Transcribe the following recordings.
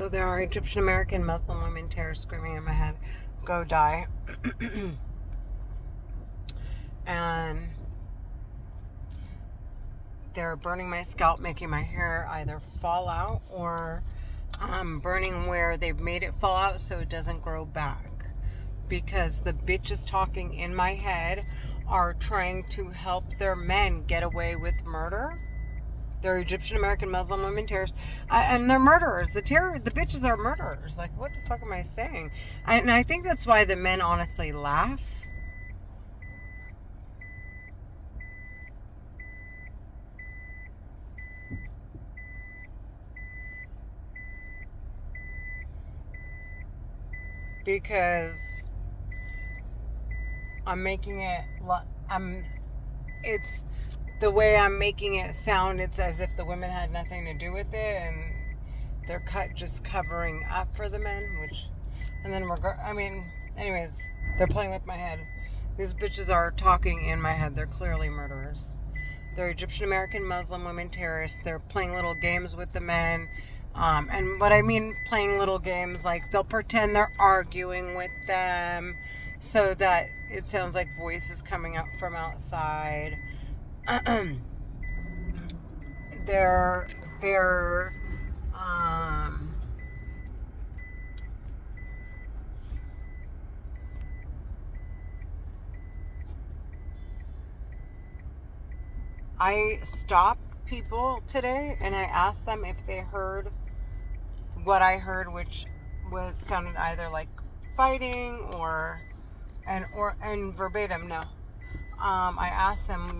So there are Egyptian American Muslim women terrorists screaming in my head, "Go die!" And they're burning my scalp, making my hair either fall out or burning where they've made it fall out so it doesn't grow back. Because the bitches talking in my head are trying to help their men get away with murder. They're Egyptian American Muslim women terrorists, and they're murderers. The bitches are murderers. Like, what the fuck am I saying? And I think that's why the men honestly laugh. Because I'm making it, it's the way I'm making it sound, it's as if the women had nothing to do with it, and they're just covering up for the men, and then anyways, they're playing with my head. These bitches are talking in my head. They're clearly murderers. They're Egyptian American Muslim women terrorists. They're playing little games with the men. And what I mean playing little games, like they'll pretend they're arguing with them so that it sounds like voices coming out from outside. they're I stopped people today and I asked them if they heard what I heard, which sounded either like fighting and verbatim. No. I asked them,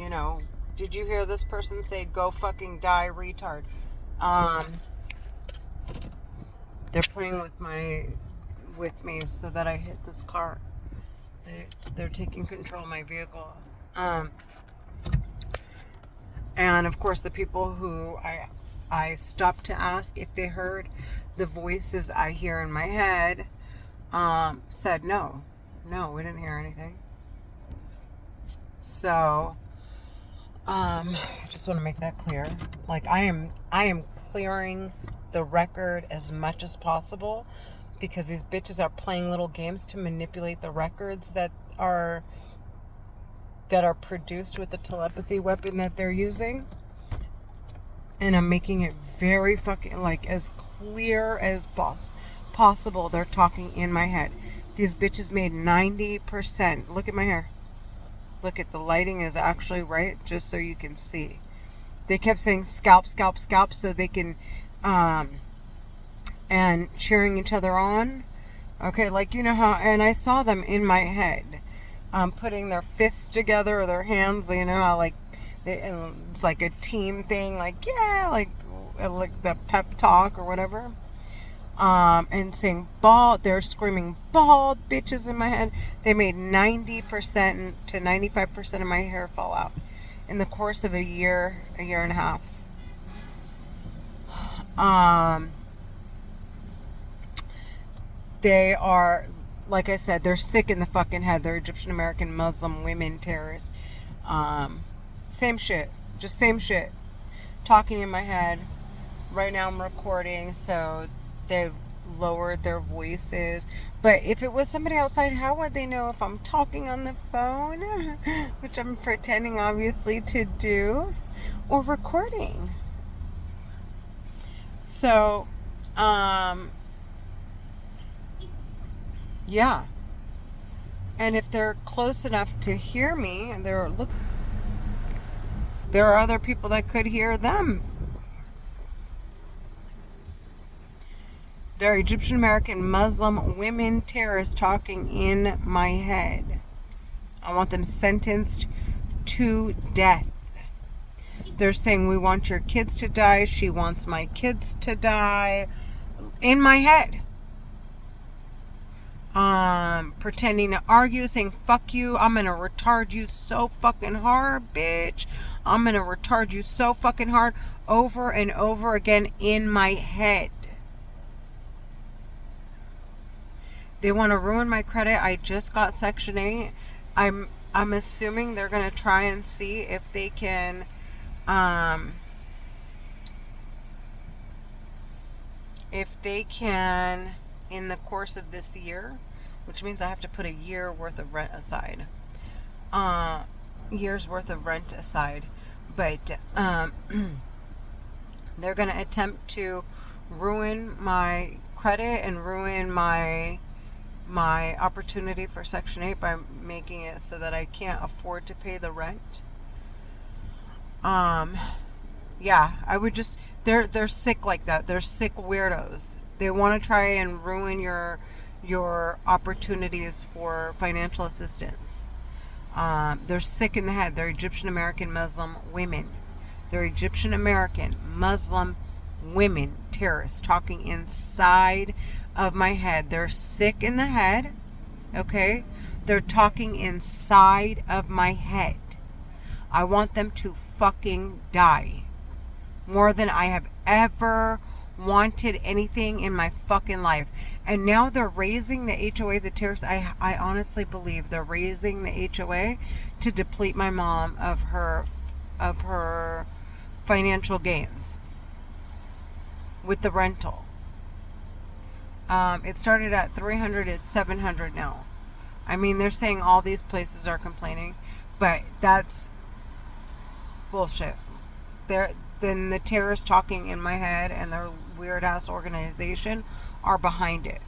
did you hear this person say, "Go fucking die, retard"? They're playing with me so that I hit this car. They're taking control of my vehicle. And of course, the people who I stopped to ask if they heard the voices I hear in my head, said no, we didn't hear anything. So, I just want to make that clear. Like, I am clearing the record as much as possible because these bitches are playing little games to manipulate the records that are produced with the telepathy weapon that they're using. And I'm making it very fucking, like, as clear as possible. They're talking in my head. These bitches made 90%. Look at my hair. Look at the lighting is actually right, just so you can see. They kept saying scalp, scalp, scalp, so they can, and cheering each other on. Okay, like, how, and I saw them in my head, putting their fists together or their hands, how, like, it's like a team thing, like, yeah, like the pep talk or whatever. And saying bald, they're screaming bald bitches in my head. They made 90% to 95% of my hair fall out in the course of a year and a half. They are, like I said, they're sick in the fucking head. They're Egyptian American Muslim women terrorists. Same shit. Just same shit. Talking in my head. Right now I'm recording, so they've lowered their voices. But if it was somebody outside, how would they know if I'm talking on the phone? Which I'm pretending, obviously, to do. Or recording. So, yeah. And if they're close enough to hear me, and there are other people that could hear them. There are Egyptian American Muslim women terrorists talking in my head. I want them sentenced to death. They're saying, "We want your kids to die. She wants my kids to die." In my head. Pretending to argue, saying, "Fuck you, I'm gonna retard you so fucking hard, bitch. I'm gonna retard you so fucking hard," over and over again in my head. They want to ruin my credit. I just got Section 8. I'm assuming they're gonna try and see if they can if they can, in the course of this year, which means I have to put a year worth of rent aside, year's worth of rent aside, but they're going to attempt to ruin my credit and ruin my opportunity for Section 8 by making it so that I can't afford to pay the rent. Yeah, I would just, they're sick like that. They're sick weirdos. They want to try and ruin your opportunities for financial assistance. They're sick in the head. They're Egyptian American Muslim women. They're Egyptian American Muslim women terrorists talking inside of my head. They're sick in the head. Okay? They're talking inside of my head. I want them to fucking die. More than I have ever wanted anything in my fucking life. And now they're raising the HOA, the terrorists. I honestly believe they're raising the HOA to deplete my mom of her financial gains with the rental. It started at $300, it's $700 now. I mean, they're saying all these places are complaining, but that's bullshit. Then the terrorists talking in my head and their weird ass organization are behind it.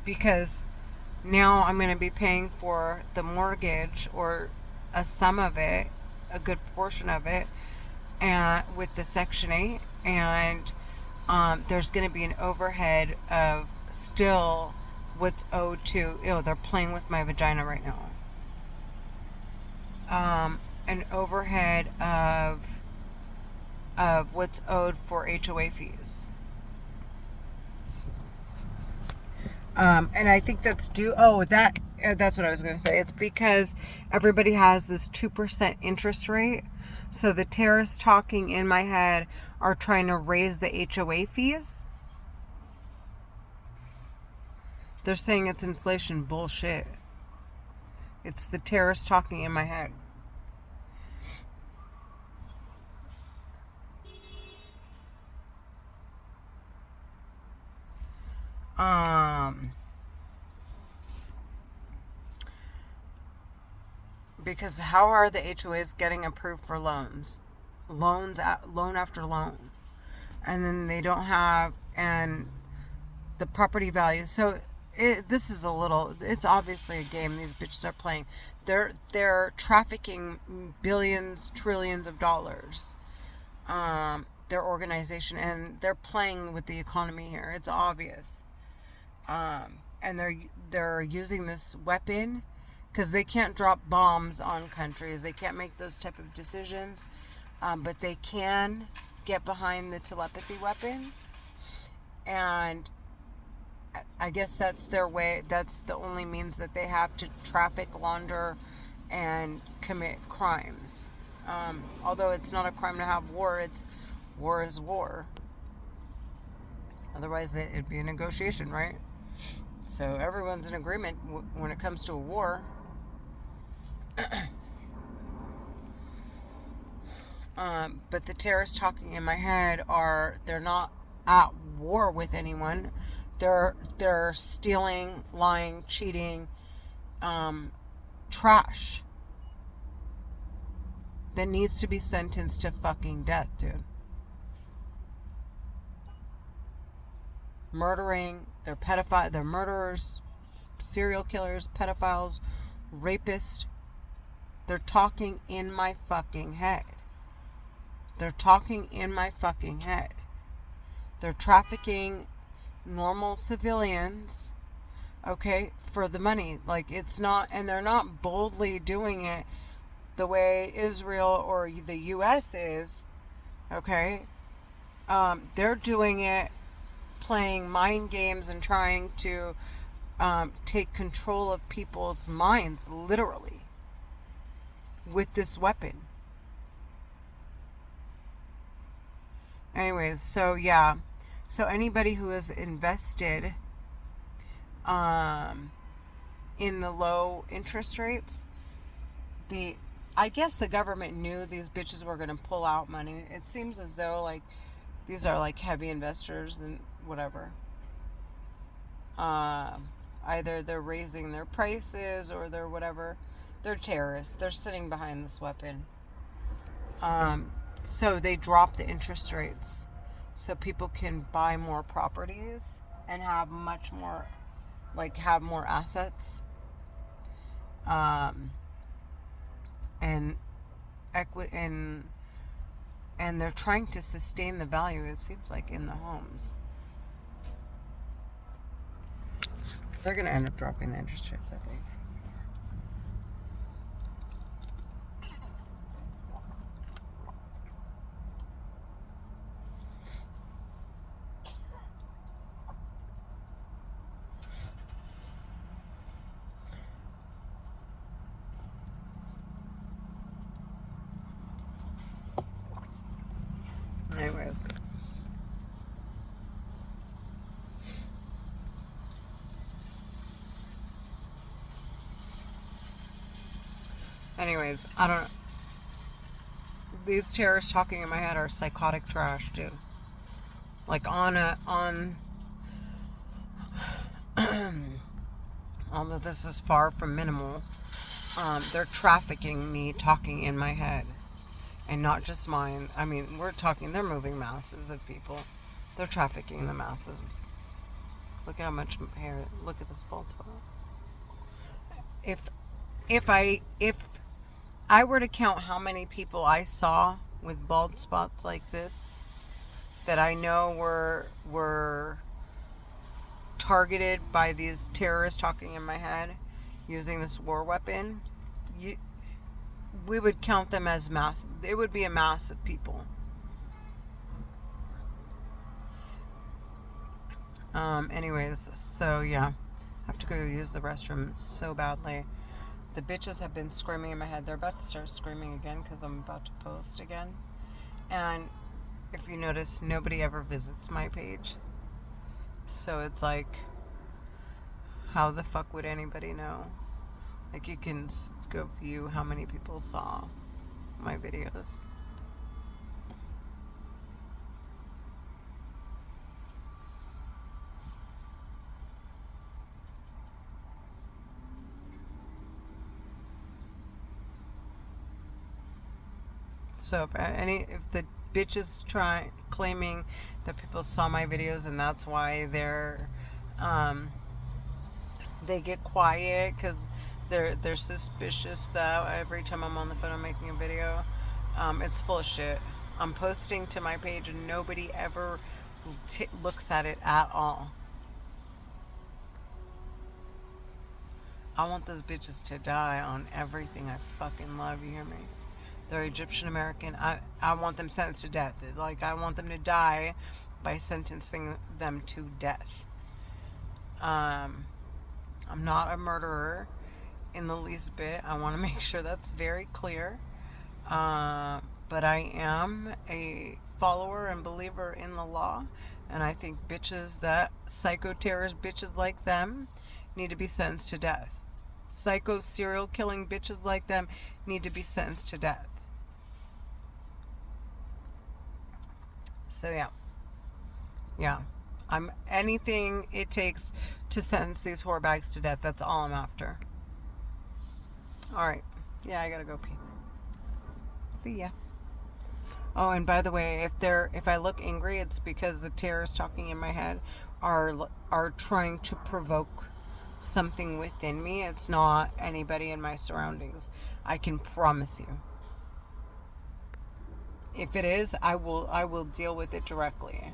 Because now I'm going to be paying for the mortgage, or a sum of it, a good portion of it, and with the Section 8, and there's going to be an overhead of still what's owed to, they're playing with my vagina right now. An overhead of what's owed for HOA fees. And I think that's due. That's what I was going to say. It's because everybody has this 2% interest rate. So the terrorists talking in my head are trying to raise the HOA fees. They're saying it's inflation. Bullshit. It's the terrorists talking in my head. Because how are the HOAs getting approved for loan after loan, and then they don't have and the property value. So this is it's obviously a game these bitches are playing. They're trafficking billions, trillions of dollars. Their organization, and they're playing with the economy here. It's obvious. And they're using this weapon because they can't drop bombs on countries. They can't make those type of decisions, but they can get behind the telepathy weapon, and I guess that's their way. That's the only means that they have to traffic, launder, and commit crimes. Although it's not a crime to have war, war is war. Otherwise, it'd be a negotiation, right? So everyone's in agreement when it comes to a war. But the terrorists talking in my head they're not at war with anyone. They're stealing, lying, cheating, trash that needs to be sentenced to fucking death, dude. Murdering, they're murderers, serial killers, pedophiles, rapists. They're talking in my fucking head. They're talking in my fucking head. They're trafficking normal civilians, okay, for the money. Like, it's not, and they're not boldly doing it the way Israel or the U.S. is, okay? They're doing it playing mind games and trying to take control of people's minds, literally, with this weapon. Anyways, so yeah. So anybody who is invested in the low interest rates, I guess the government knew these bitches were going to pull out money. It seems as though, like, these are, like, heavy investors and whatever. Either they're raising their prices or they're whatever. They're terrorists. They're sitting behind this weapon. So they drop the interest rates so people can buy more properties and have much more, like, have more assets. And equity, and they're trying to sustain the value, it seems like, in the homes. They're going to end up dropping the interest rates, I think. Anyways, I don't know. These terrorists talking in my head are psychotic trash, dude. Like, although this is far from minimal, they're trafficking me talking in my head. And not just mine. I mean, they're moving masses of people. They're trafficking the masses. Look at how much hair, look at this bald spot. If I were to count how many people I saw with bald spots like this, that I know were targeted by these terrorists talking in my head, using this war weapon, we would count them as mass. It would be a mass of people. Anyways, so yeah, I have to go use the restroom so badly. The bitches have been screaming in my head. They're about to start screaming again because I'm about to post again. And if you notice, nobody ever visits my page. So it's like, how the fuck would anybody know? Like, you can go view how many people saw my videos. So if the bitches claiming that people saw my videos and that's why they get quiet because they're suspicious that every time I'm on the phone I'm making a video, it's full of shit. I'm posting to my page and nobody ever looks at it at all. I want those bitches to die on everything I fucking love, you hear me? They're Egyptian American. I want them sentenced to death. Like, I want them to die by sentencing them to death. I'm not a murderer in the least bit. I want to make sure that's very clear. But I am a follower and believer in the law. And I think psycho-terrorist bitches like them need to be sentenced to death. Psycho serial killing bitches like them need to be sentenced to death. So yeah, I'm anything it takes to sentence these whorebags to death. That's all I'm after. All right, yeah, I gotta go pee. See ya. Oh, and by the way, if I look angry, it's because the terrorists talking in my head are trying to provoke something within me. It's not anybody in my surroundings. I can promise you. If it is, I will deal with it directly.